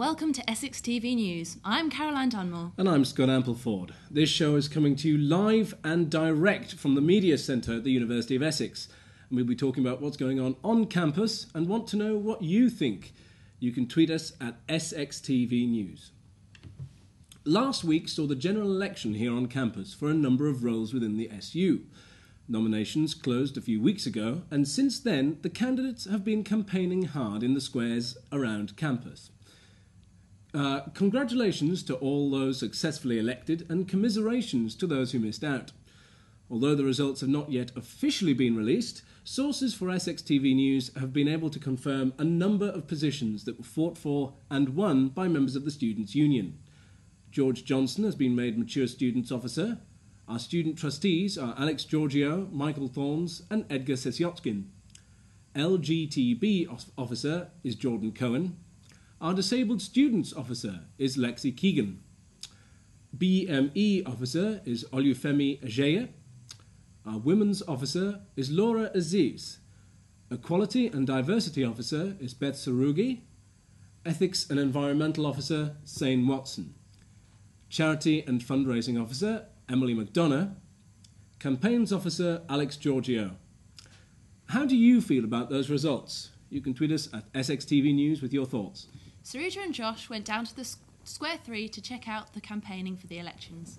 welcome to SXTV News. I'm Caroline Dunmore. And I'm Scott Ampleford. This show is coming to you live and direct from the Media Centre at the University of Essex. And we'll be talking about what's going on campus and want to know what you think. You can tweet us at SXTV News. Last week saw the general election here on campus for a number of roles within the SU. Nominations closed a few weeks ago, and since then the candidates have been campaigning hard in the squares around campus. Congratulations to all those successfully elected and commiserations to those who missed out. Although the results have not yet officially been released, sources for SXTV News have been able to confirm a number of positions that were fought for and won by members of the Students' Union. George Johnson has been made Mature Students Officer. Our student trustees are Alex Giorgio, Michael Thorns and Edgar Sesyotskin. LGTB Officer is Jordan Cohen. Our Disabled Students Officer is Lexi Keegan. BME Officer is Olufemi Ajaya. Our Women's Officer is Laura Aziz. Equality and Diversity Officer is Beth Sarugi. Ethics and Environmental Officer, Sane Watson. Charity and Fundraising Officer, Emily McDonough. Campaigns Officer, Alex Giorgio. How do you feel about those results? You can tweet us at SXTV News with your thoughts. Saruja and Josh went down to the Square 3 to check out the campaigning for the elections.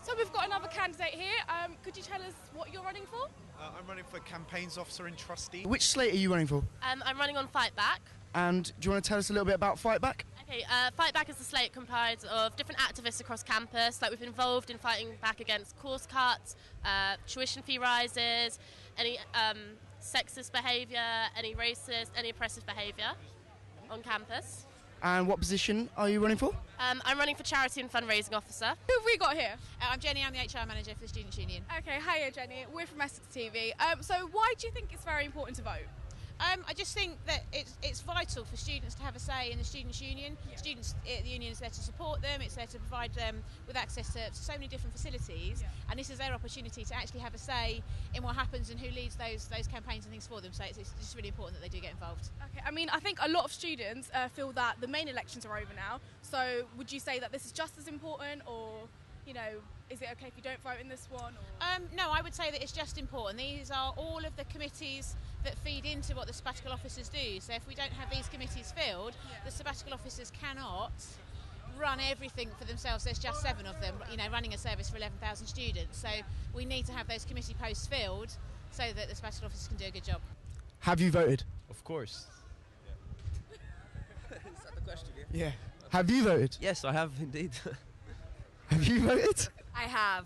So we've got another candidate here. Could you tell us what you're running for? I'm running for Campaigns Officer and Trustee. Which slate are you running for? I'm running on Fight Back. And do you want to tell us a little bit about Fight Back? Okay, Fight Back is a slate comprised of different activists across campus. Like, we've been involved in fighting back against course cuts, tuition fee rises, any sexist behaviour, any racist, any oppressive behaviour on campus. And what position are you running for? I'm running for Charity and Fundraising Officer. Who have we got here? I'm Jenny, I'm the HR Manager for the Students' Union. Okay, hiya Jenny. We're from SXTV. So why do you think it's very important to vote? I just think that it's vital for students to have a say in the Students' Union. Yeah. The union is there to support them, it's there to provide them with access to so many different facilities, and this is their opportunity to actually have a say in what happens and who leads those campaigns and things for them, so it's just really important that they do get involved. Okay, I mean, I think a lot of students feel that the main elections are over now, so would you say that this is just as important, or, you know, is it okay if you don't vote in this one? Or? No, I would say that it's just important. These are all of the committees that feed into what the sabbatical officers do. So if we don't have these committees filled, the sabbatical officers cannot run everything for themselves. There's just 7 of them, you know, running a service for 11,000 students. So we need to have those committee posts filled so that the sabbatical officers can do a good job. Have you voted? Of course. Is that the question? Yeah. Have you voted? Yes, I have indeed. Have you voted? I have.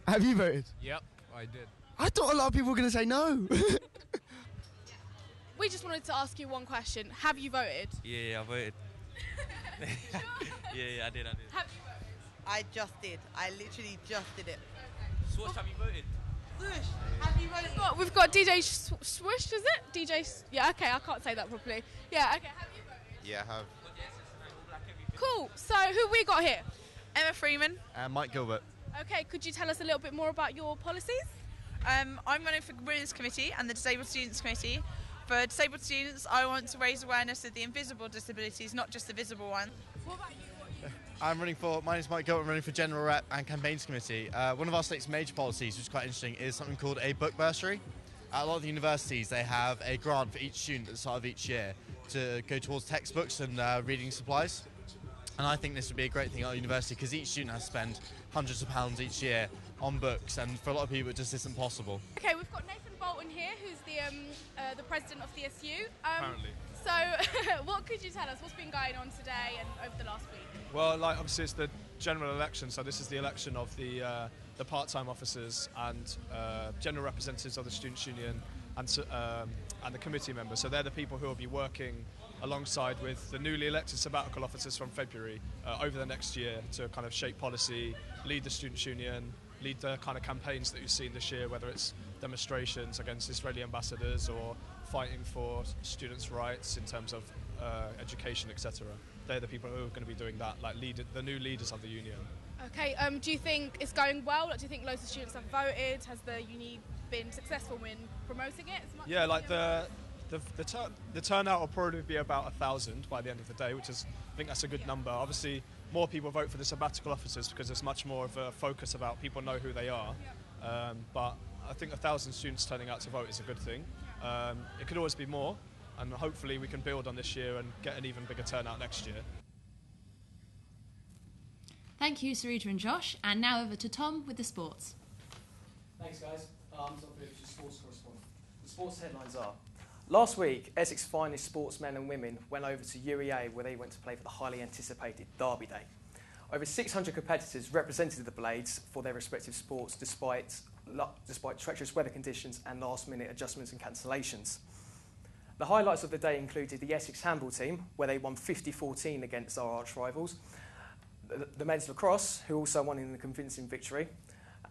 Have you voted? Yep, I did. I thought a lot of people were going to say no. We just wanted to ask you one question. Have you voted? Yeah, I voted. yeah, I did. Have you voted? I just did. I literally just did it. Swash, have you voted? Swoosh, have you voted? We've got DJ Swoosh, is it? Yeah, okay, I can't say that properly. Yeah, okay, have you voted? Yeah, I have. Cool, so who we got here? Emma Freeman. And Mike Gilbert. Okay, could you tell us a little bit more about your policies? I'm running for Women's Committee and the Disabled Students Committee. For disabled students, I want to raise awareness of the invisible disabilities, not just the visible ones. What about you? My name's Mike Gilbert, I'm running for General Rep and Campaigns Committee. One of our state's major policies, which is quite interesting, is something called a book bursary. At a lot of the universities, they have a grant for each student at the start of each year to go towards textbooks and reading supplies. And I think this would be a great thing at our university because each student has to spend hundreds of pounds each year on books, and for a lot of people it just isn't possible. Okay, we've got Nathan Bolton here, who's the president of the SU. Apparently. So, what could you tell us? What's been going on today and over the last week? Well, like, obviously it's the general election, so this is the election of the part-time officers and general representatives of the Students' Union and the committee members. So they're the people who will be working alongside with the newly elected sabbatical officers from February over the next year to kind of shape policy, lead the Students' Union, lead the kind of campaigns that you've seen this year, whether it's demonstrations against Israeli ambassadors or fighting for students' rights in terms of education, etc. They're the people who are going to be doing that, like the new leaders of the union. Okay, do you think it's going well? Like, do you think loads of students have voted? Has the uni been successful in promoting it as much? Yeah, like the turnout will probably be about 1,000 by the end of the day, which is, I think that's a good number. Obviously, more people vote for the sabbatical officers because there's much more of a focus about people know who they are. But I think 1,000 students turning out to vote is a good thing. It could always be more, and hopefully we can build on this year and get an even bigger turnout next year. Thank you, Sarita and Josh. And now over to Tom with the sports. Thanks, guys. Tom Phillips, your sports correspondent. The sports headlines are: last week, Essex finest sportsmen and women went over to UEA where they went to play for the highly anticipated Derby Day. Over 600 competitors represented the Blades for their respective sports despite treacherous weather conditions and last-minute adjustments and cancellations. The highlights of the day included the Essex handball team, where they won 50-14 against our arch rivals, the men's lacrosse, who also won in a convincing victory,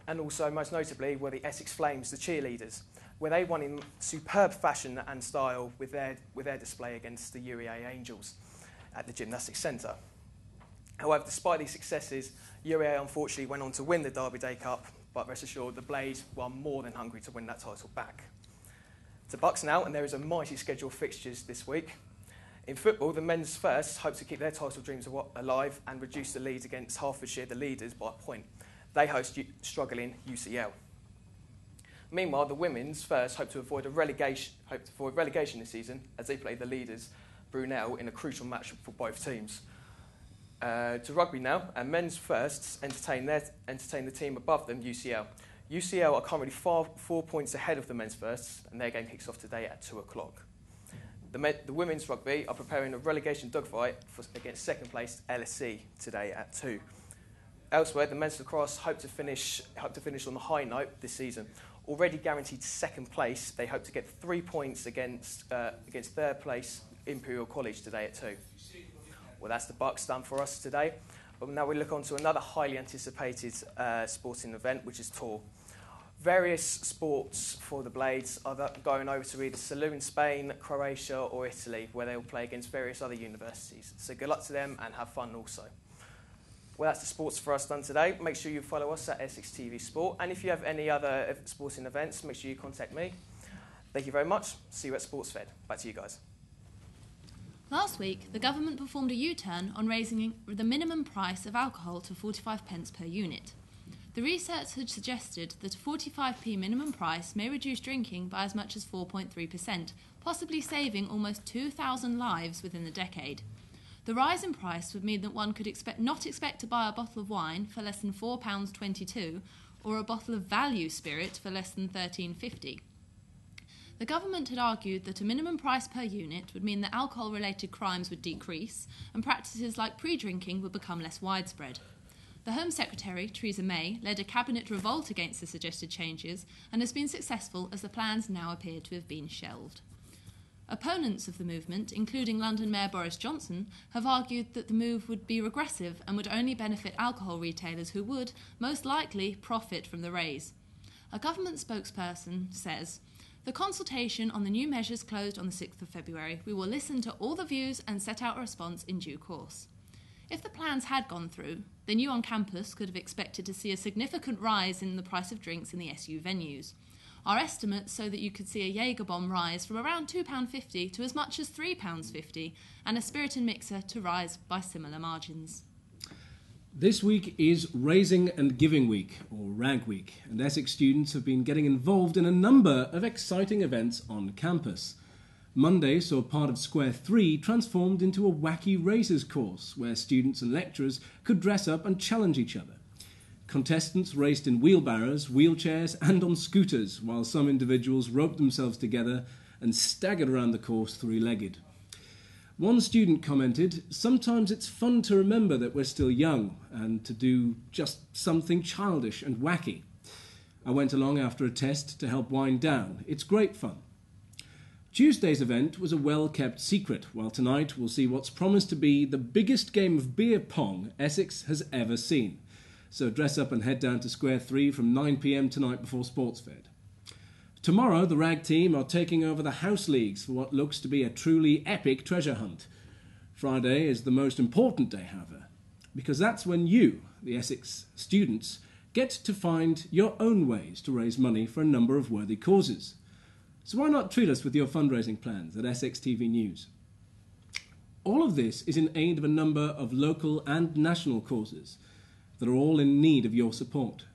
and also, most notably, were the Essex Flames, the cheerleaders, where they won in superb fashion and style with their display against the UEA Angels at the Gymnastics Centre. However, despite these successes, UEA unfortunately went on to win the Derby Day Cup, but rest assured the Blades were more than hungry to win that title back. To Bucks now, and there is a mighty schedule of fixtures this week. In football, the men's first hope to keep their title dreams alive and reduce the lead against Hertfordshire, the leaders, by a point. They host struggling UCL. Meanwhile, the women's first hope to avoid relegation this season as they play the leaders, Brunel, in a crucial match for both teams. To rugby now, and men's firsts entertain the team above them, UCL. UCL are currently 4 points ahead of the men's firsts, and their game kicks off today at 2 o'clock. The women's rugby are preparing a relegation dogfight against second place LSC today at 2. Elsewhere, the men's lacrosse hope to finish on a high note this season. Already guaranteed second place, they hope to get 3 points against third place Imperial College today at 2. Well, that's the Bucks done for us today. But now we look on to another highly anticipated sporting event, which is Tour. Various sports for the Blades are going over to either Salou in Spain, Croatia or Italy, where they will play against various other universities. So good luck to them and have fun also. Well, that's the sports for us done today. Make sure you follow us at SXTV Sport. And if you have any other sporting events, make sure you contact me. Thank you very much. See you at Sports Fed. Back to you guys. Last week, the government performed a U-turn on raising the minimum price of alcohol to 45p per unit. The research had suggested that a 45p minimum price may reduce drinking by as much as 4.3%, possibly saving almost 2,000 lives within the decade. The rise in price would mean that one could not expect to buy a bottle of wine for less than £4.22 or a bottle of value spirit for less than £13.50. The government had argued that a minimum price per unit would mean that alcohol-related crimes would decrease and practices like pre-drinking would become less widespread. The Home Secretary, Theresa May, led a cabinet revolt against the suggested changes and has been successful as the plans now appear to have been shelved. Opponents of the movement, including London Mayor Boris Johnson, have argued that the move would be regressive and would only benefit alcohol retailers who would, most likely, profit from the raise. A government spokesperson says, "The consultation on the new measures closed on the 6th of February. We will listen to all the views and set out a response in due course." If the plans had gone through, then you on campus could have expected to see a significant rise in the price of drinks in the SU venues. Our estimates show that you could see a Jaeger bomb rise from around £2.50 to as much as £3.50, and a spirit and mixer to rise by similar margins. This week is Raising and Giving Week, or RAG Week, and Essex students have been getting involved in a number of exciting events on campus. Monday saw part of Square 3 transformed into a wacky races course where students and lecturers could dress up and challenge each other. Contestants raced in wheelbarrows, wheelchairs and on scooters, while some individuals roped themselves together and staggered around the course three-legged. One student commented, "Sometimes it's fun to remember that we're still young and to do just something childish and wacky. I went along after a test to help wind down. It's great fun." Tuesday's event was a well-kept secret, while tonight we'll see what's promised to be the biggest game of beer pong Essex has ever seen. So dress up and head down to Square 3 from 9 p.m. tonight before Sports Fed. Tomorrow, the RAG team are taking over the house leagues for what looks to be a truly epic treasure hunt. Friday is the most important day, however, because that's when you, the Essex students, get to find your own ways to raise money for a number of worthy causes. So why not treat us with your fundraising plans at SXTV News? All of this is in aid of a number of local and national causes that are all in need of your support.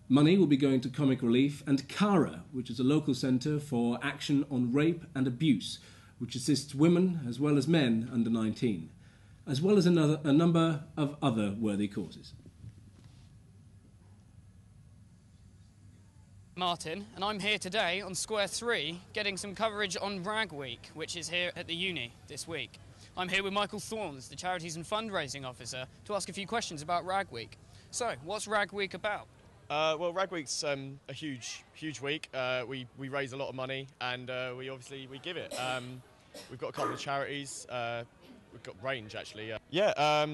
Money will be going to Comic Relief and CARA, which is a local centre for action on rape and abuse, which assists women as well as men under 19, as well as a number of other worthy causes. Martin, and I'm here today on Square 3 getting some coverage on Rag Week, which is here at the uni this week. I'm here with Michael Thorns, the Charities and Fundraising Officer, to ask a few questions about Rag Week. So, what's Rag Week about? Well, Rag Week's a huge week. We raise a lot of money and we give it. We've got a couple of charities. We've got range actually.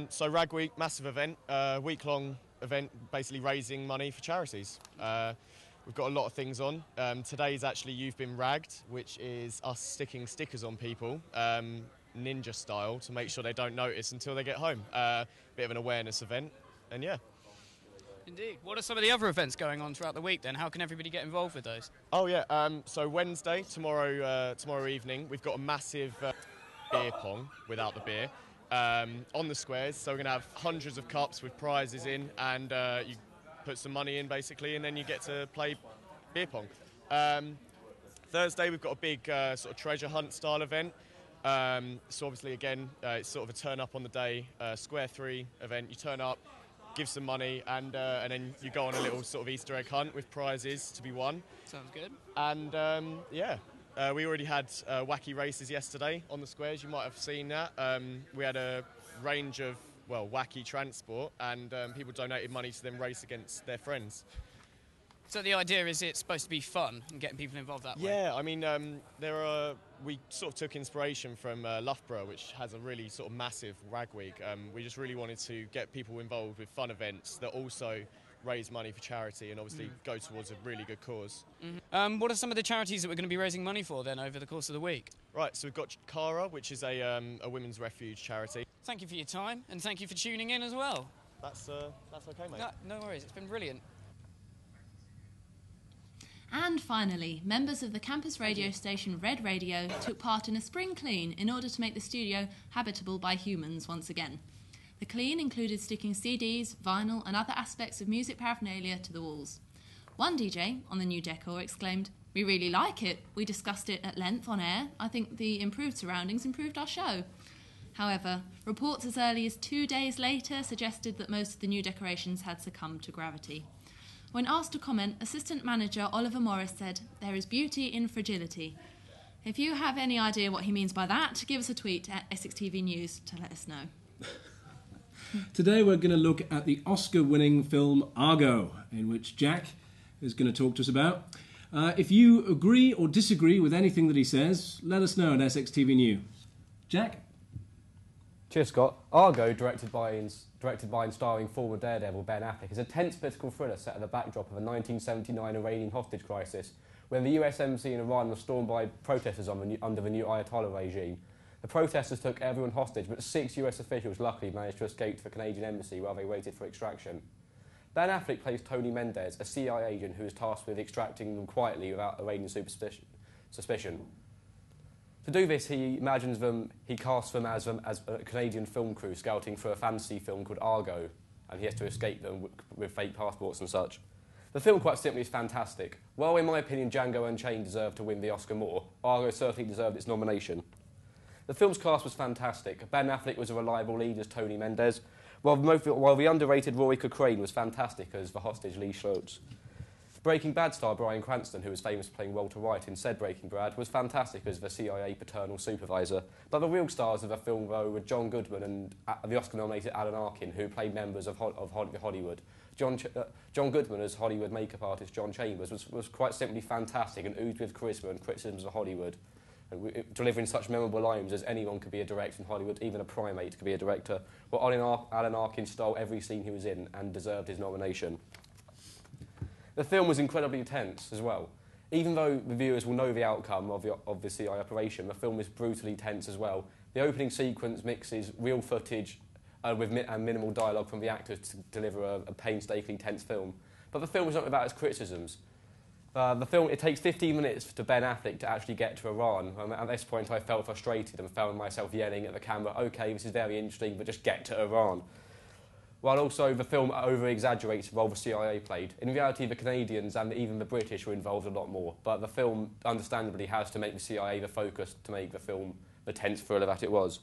So Rag Week, massive event, week-long event, basically raising money for charities. We've got a lot of things on. Today's actually You've Been Ragged, which is us sticking stickers on people, ninja style, to make sure they don't notice until they get home. Bit of an awareness event, and yeah. Indeed. What are some of the other events going on throughout the week then? How can everybody get involved with those? Oh yeah, so Wednesday, tomorrow evening, we've got a massive beer pong without the beer on the squares. So we're going to have hundreds of cups with prizes in, and you put some money in basically, and then you get to play beer pong. Thursday we've got a big sort of treasure hunt style event. So obviously again, it's sort of a turn up on the day, Square 3 event. You turn up, give some money, and then you go on a little sort of Easter egg hunt with prizes to be won. Sounds good. And we already had wacky races yesterday on the squares. You might have seen that. We had a range of wacky transport, and people donated money to them race against their friends. So the idea is it's supposed to be fun and getting people involved that way? Yeah, I mean, we sort of took inspiration from Loughborough, which has a really sort of massive Rag Week. We just really wanted to get people involved with fun events that also raise money for charity and obviously go towards a really good cause. Mm-hmm. What are some of the charities that we're going to be raising money for then over the course of the week? Right, so we've got CARA, which is a women's refuge charity. Thank you for your time, and thank you for tuning in as well. That's okay, mate. No worries, it's been brilliant. And finally, members of the campus radio station Red Radio took part in a spring clean in order to make the studio habitable by humans once again. The clean included sticking CDs, vinyl and other aspects of music paraphernalia to the walls. One DJ on the new decor exclaimed, "We really like it. We discussed it at length on air. I think the improved surroundings improved our show." However, reports as early as 2 days later suggested that most of the new decorations had succumbed to gravity. When asked to comment, Assistant Manager Oliver Morris said, "There is beauty in fragility." If you have any idea what he means by that, give us a tweet at SXTV News to let us know. Today we're going to look at the Oscar-winning film Argo, in which Jack is going to talk to us about. If you agree or disagree with anything that he says, let us know at SXTV News. Jack? Cheers, Scott. Argo, directed by and starring former Daredevil Ben Affleck, is a tense political thriller set at the backdrop of a 1979 Iranian hostage crisis, when the US Embassy in Iran was stormed by protesters under the new Ayatollah regime. The protesters took everyone hostage, but 6 US officials luckily managed to escape to the Canadian Embassy while they waited for extraction. Ben Affleck plays Tony Mendez, a CIA agent who is tasked with extracting them quietly without Iranian suspicion. To do this, he casts them as a Canadian film crew scouting for a fantasy film called Argo, and he has to escape them with fake passports and such. The film, quite simply, is fantastic. While, in my opinion, Django Unchained deserved to win the Oscar more, Argo certainly deserved its nomination. The film's cast was fantastic. Ben Affleck was a reliable lead as Tony Mendez, while the underrated Rory Cochrane was fantastic as the hostage Lee Schultz. Breaking Bad star Bryan Cranston, who was famous for playing Walter White in said Breaking Bad, was fantastic as the CIA paternal supervisor. But the real stars of the film, though, were John Goodman and the Oscar-nominated Alan Arkin, who played members of Hollywood. John Goodman as Hollywood makeup artist John Chambers was quite simply fantastic and oozed with charisma and criticisms of Hollywood. And delivering such memorable lines as anyone could be a director in Hollywood, even a primate could be a director. Well, Alan Arkin stole every scene he was in and deserved his nomination. The film was incredibly tense as well. Even though the viewers will know the outcome of the CIA operation, the film is brutally tense as well. The opening sequence mixes real footage with minimal dialogue from the actors to deliver a painstakingly tense film. But the film was not without its criticisms. The film, it takes 15 minutes to Ben Affleck to actually get to Iran. At this point, I felt frustrated and found myself yelling at the camera, OK, this is very interesting, but just get to Iran. While also the film over-exaggerates the role the CIA played. In reality, the Canadians and even the British were involved a lot more, but the film, understandably, has to make the CIA the focus to make the film the tense thriller that it was.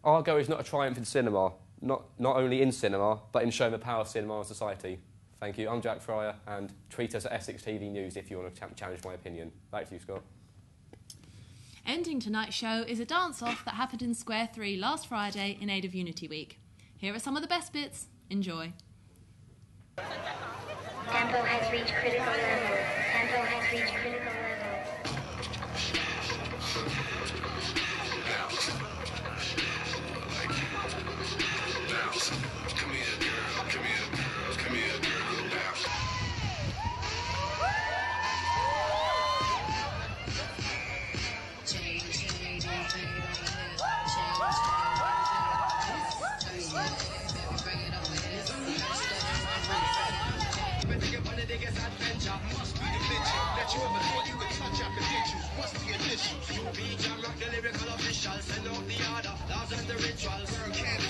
Argo is not a triumph in cinema, not only in cinema, but in showing the power of cinema in society. Thank you. I'm Jack Fryer, and tweet us at SXTV News if you want to challenge my opinion. Back to you, Scott. Ending tonight's show is a dance-off that happened in Square 3 last Friday in aid of Unity Week. Here are some of the best bits. Enjoy. Tempo has reached critical level. Tempo has reached critical level. Come here, girl. Come here, girl. Come here, girl. Bounce.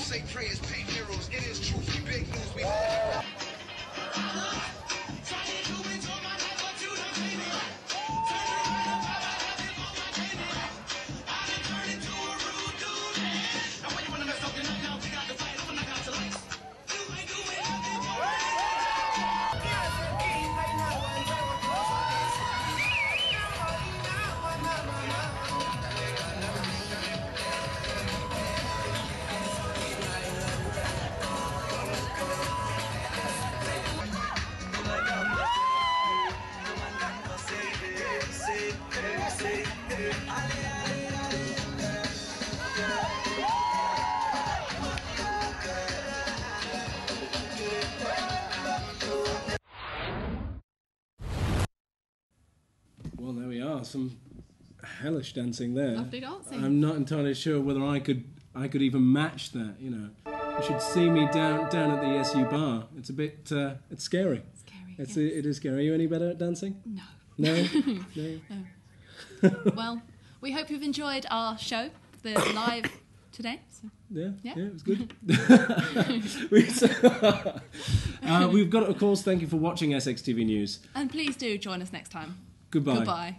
Say prayers, paint mirrors, it is truth, we big news, we Well, there we are. Some hellish dancing there. Lovely dancing. I'm not entirely sure whether I could even match that. You know, you should see me down at the SU bar. It's a bit. It's scary. Scary. It is scary. Are you any better at dancing? No. No. No. Well, we hope you've enjoyed our show, the live today. So. Yeah, yeah, it was good. We've got, of course, thank you for watching SXTV News. And please do join us next time. Goodbye. Goodbye.